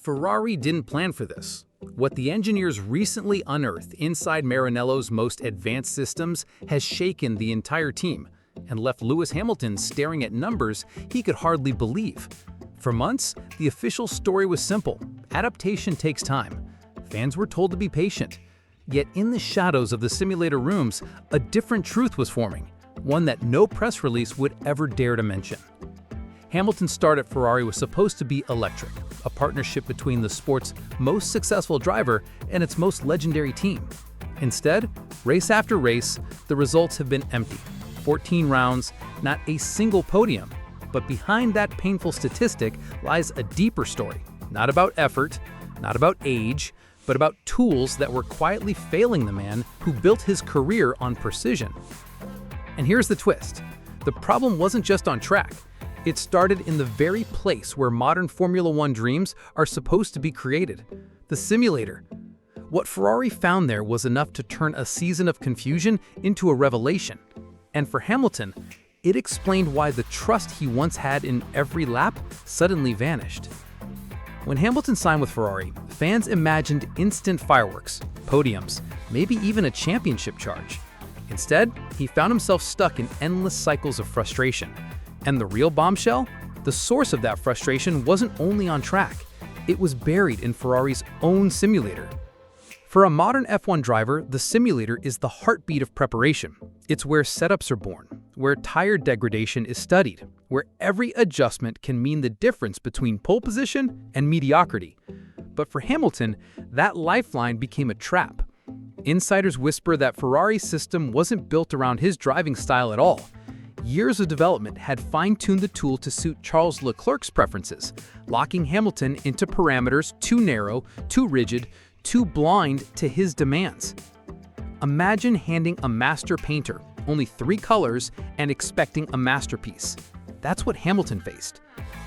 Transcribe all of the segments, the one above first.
Ferrari didn't plan for this. What the engineers recently unearthed inside Maranello's most advanced systems has shaken the entire team and left Lewis Hamilton staring at numbers he could hardly believe. For months, the official story was simple: adaptation takes time. Fans were told to be patient. Yet in the shadows of the simulator rooms, a different truth was forming, one that no press release would ever dare to mention. Hamilton's start at Ferrari was supposed to be electric, a partnership between the sport's most successful driver and its most legendary team. Instead, race after race, the results have been empty. 14 rounds, not a single podium. But behind that painful statistic lies a deeper story, not about effort, not about age, but about tools that were quietly failing the man who built his career on precision. And here's the twist: the problem wasn't just on track. It started in the very place where modern Formula One dreams are supposed to be created: the simulator. What Ferrari found there was enough to turn a season of confusion into a revelation. And for Hamilton, it explained why the trust he once had in every lap suddenly vanished. When Hamilton signed with Ferrari, fans imagined instant fireworks, podiums, maybe even a championship charge. Instead, he found himself stuck in endless cycles of frustration. And the real bombshell? The source of that frustration wasn't only on track. It was buried in Ferrari's own simulator. For a modern F1 driver, the simulator is the heartbeat of preparation. It's where setups are born, where tire degradation is studied, where every adjustment can mean the difference between pole position and mediocrity. But for Hamilton, that lifeline became a trap. Insiders whisper that Ferrari's system wasn't built around his driving style at all. Years of development had fine-tuned the tool to suit Charles Leclerc's preferences, locking Hamilton into parameters too narrow, too rigid, too blind to his demands. Imagine handing a master painter only 3 colors and expecting a masterpiece. That's what Hamilton faced.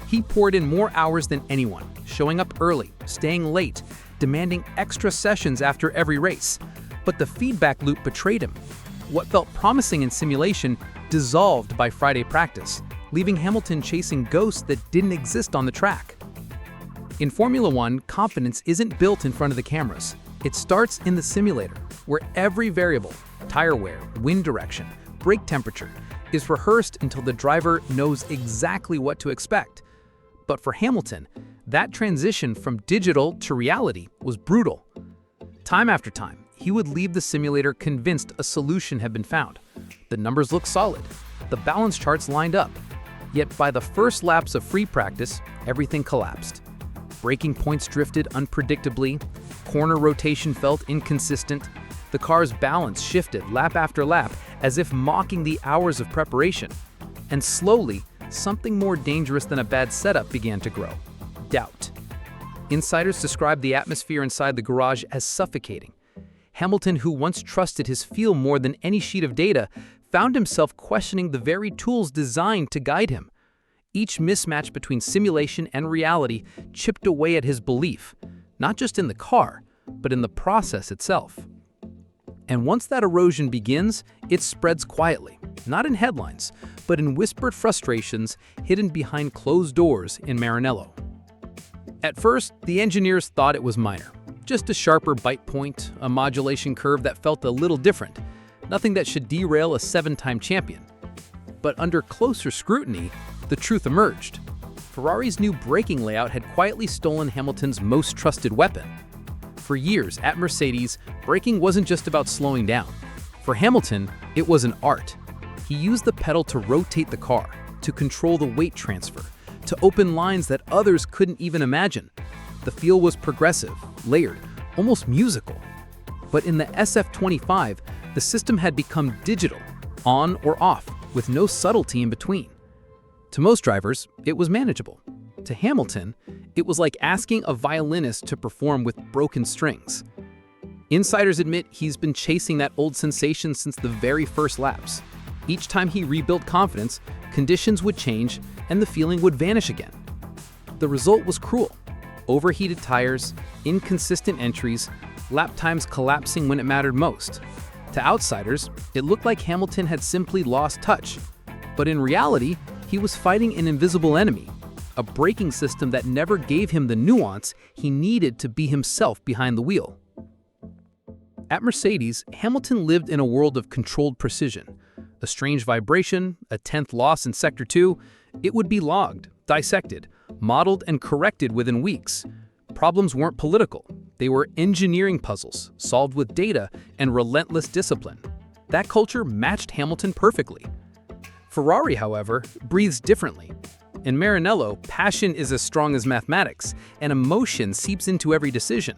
He poured in more hours than anyone, showing up early, staying late, demanding extra sessions after every race. But the feedback loop betrayed him. What felt promising in simulation dissolved by Friday practice, leaving Hamilton chasing ghosts that didn't exist on the track. In Formula One, confidence isn't built in front of the cameras. It starts in the simulator, where every variable, tire wear, wind direction, brake temperature, is rehearsed until the driver knows exactly what to expect. But for Hamilton, that transition from digital to reality was brutal. Time after time, he would leave the simulator convinced a solution had been found. The numbers looked solid, the balance charts lined up. Yet by the first laps of free practice, everything collapsed. Braking points drifted unpredictably, corner rotation felt inconsistent, the car's balance shifted lap after lap as if mocking the hours of preparation. And slowly, something more dangerous than a bad setup began to grow: doubt. Insiders described the atmosphere inside the garage as suffocating. Hamilton, who once trusted his feel more than any sheet of data, found himself questioning the very tools designed to guide him. Each mismatch between simulation and reality chipped away at his belief, not just in the car, but in the process itself. And once that erosion begins, it spreads quietly, not in headlines, but in whispered frustrations hidden behind closed doors in Maranello. At first, the engineers thought it was minor, just a sharper bite point, a modulation curve that felt a little different, nothing that should derail a 7-time champion. But under closer scrutiny, the truth emerged. Ferrari's new braking layout had quietly stolen Hamilton's most trusted weapon. For years at Mercedes, braking wasn't just about slowing down. For Hamilton, it was an art. He used the pedal to rotate the car, to control the weight transfer, to open lines that others couldn't even imagine. The feel was progressive, layered, almost musical. But in the SF25, the system had become digital, on or off, with no subtlety in between. To most drivers, it was manageable. To Hamilton, it was like asking a violinist to perform with broken strings. Insiders admit he's been chasing that old sensation since the very first laps. Each time he rebuilt confidence, conditions would change and the feeling would vanish again. The result was cruel: overheated tires, inconsistent entries, lap times collapsing when it mattered most. To outsiders, it looked like Hamilton had simply lost touch. But in reality, he was fighting an invisible enemy, a braking system that never gave him the nuance he needed to be himself behind the wheel. At Mercedes, Hamilton lived in a world of controlled precision. A strange vibration, a 10th loss in Sector 2, it would be logged, dissected, modeled, and corrected within weeks. Problems weren't political. They were engineering puzzles, solved with data and relentless discipline. That culture matched Hamilton perfectly. Ferrari, however, breathes differently. In Maranello, passion is as strong as mathematics, and emotion seeps into every decision.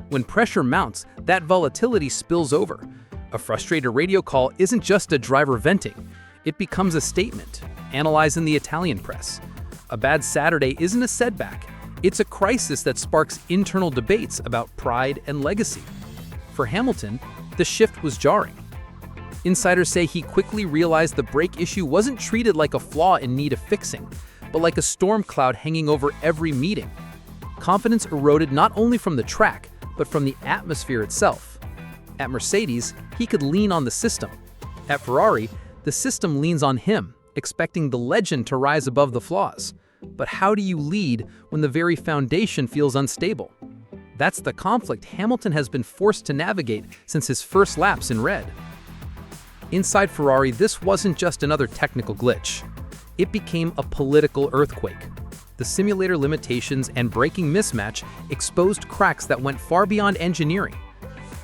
When pressure mounts, that volatility spills over. A frustrated radio call isn't just a driver venting. It becomes a statement, analyzed in the Italian press. A bad Saturday isn't a setback. It's a crisis that sparks internal debates about pride and legacy. For Hamilton, the shift was jarring. Insiders say he quickly realized the brake issue wasn't treated like a flaw in need of fixing, but like a storm cloud hanging over every meeting. Confidence eroded not only from the track, but from the atmosphere itself. At Mercedes, he could lean on the system. At Ferrari, the system leans on him, expecting the legend to rise above the flaws. But how do you lead when the very foundation feels unstable? That's the conflict Hamilton has been forced to navigate since his first laps in red. Inside Ferrari, this wasn't just another technical glitch. It became a political earthquake. The simulator limitations and braking mismatch exposed cracks that went far beyond engineering.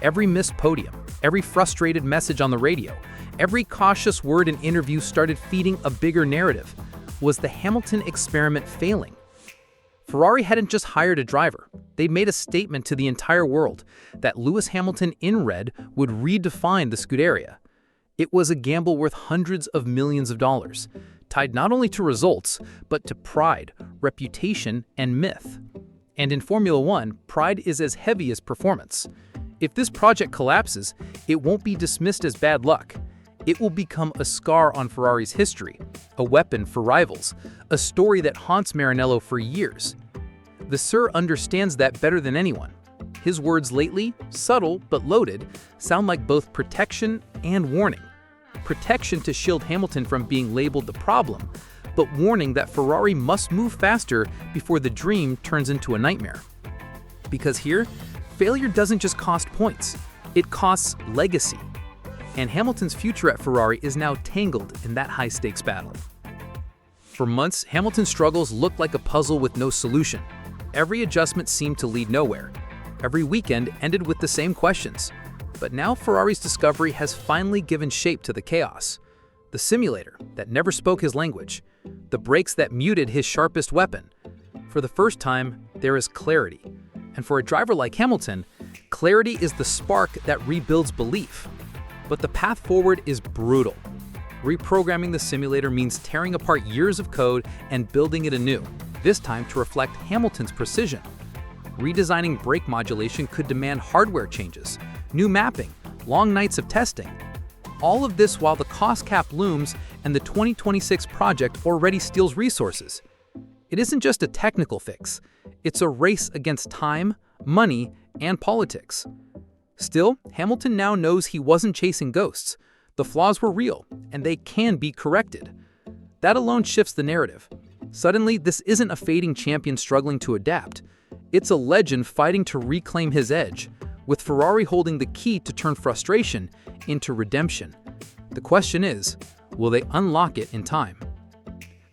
Every missed podium, every frustrated message on the radio, every cautious word in interviews started feeding a bigger narrative. Was the Hamilton experiment failing? Ferrari hadn't just hired a driver. They made a statement to the entire world that Lewis Hamilton in red would redefine the Scuderia. It was a gamble worth hundreds of millions of dollars, tied not only to results, but to pride, reputation, and myth. And in Formula One, pride is as heavy as performance. If this project collapses, it won't be dismissed as bad luck. It will become a scar on Ferrari's history, a weapon for rivals, a story that haunts Maranello for years. The Sir understands that better than anyone. His words lately, subtle but loaded, sound like both protection and warning. Protection to shield Hamilton from being labeled the problem, but warning that Ferrari must move faster before the dream turns into a nightmare. Because here, failure doesn't just cost points, it costs legacy. And Hamilton's future at Ferrari is now tangled in that high-stakes battle. For months, Hamilton's struggles looked like a puzzle with no solution. Every adjustment seemed to lead nowhere. Every weekend ended with the same questions. But now Ferrari's discovery has finally given shape to the chaos. The simulator that never spoke his language. The brakes that muted his sharpest weapon. For the first time, there is clarity. And for a driver like Hamilton, clarity is the spark that rebuilds belief. But the path forward is brutal. Reprogramming the simulator means tearing apart years of code and building it anew, this time to reflect Hamilton's precision. Redesigning brake modulation could demand hardware changes, new mapping, long nights of testing. All of this while the cost cap looms and the 2026 project already steals resources. It isn't just a technical fix, it's a race against time, money, and politics. Still, Hamilton now knows he wasn't chasing ghosts. The flaws were real, and they can be corrected. That alone shifts the narrative. Suddenly, this isn't a fading champion struggling to adapt. It's a legend fighting to reclaim his edge, with Ferrari holding the key to turn frustration into redemption. The question is, will they unlock it in time?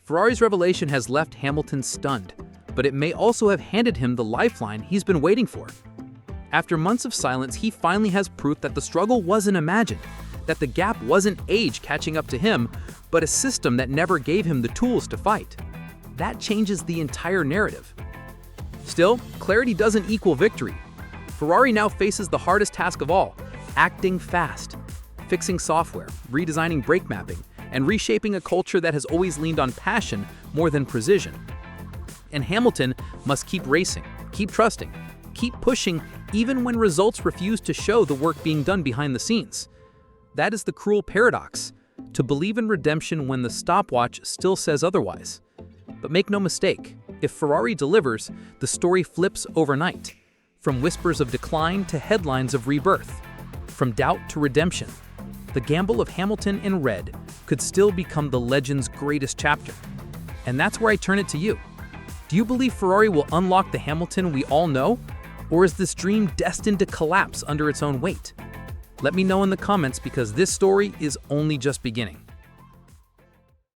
Ferrari's revelation has left Hamilton stunned, but it may also have handed him the lifeline he's been waiting for. After months of silence, he finally has proof that the struggle wasn't imagined, that the gap wasn't age catching up to him, but a system that never gave him the tools to fight. That changes the entire narrative. Still, clarity doesn't equal victory. Ferrari now faces the hardest task of all, acting fast, fixing software, redesigning brake mapping, and reshaping a culture that has always leaned on passion more than precision. And Hamilton must keep racing, keep trusting, keep pushing even when results refuse to show the work being done behind the scenes. That is the cruel paradox, to believe in redemption when the stopwatch still says otherwise. But make no mistake, if Ferrari delivers, the story flips overnight. From whispers of decline to headlines of rebirth. From doubt to redemption. The gamble of Hamilton in red could still become the legend's greatest chapter. And that's where I turn it to you. Do you believe Ferrari will unlock the Hamilton we all know? Or is this dream destined to collapse under its own weight? Let me know in the comments because this story is only just beginning.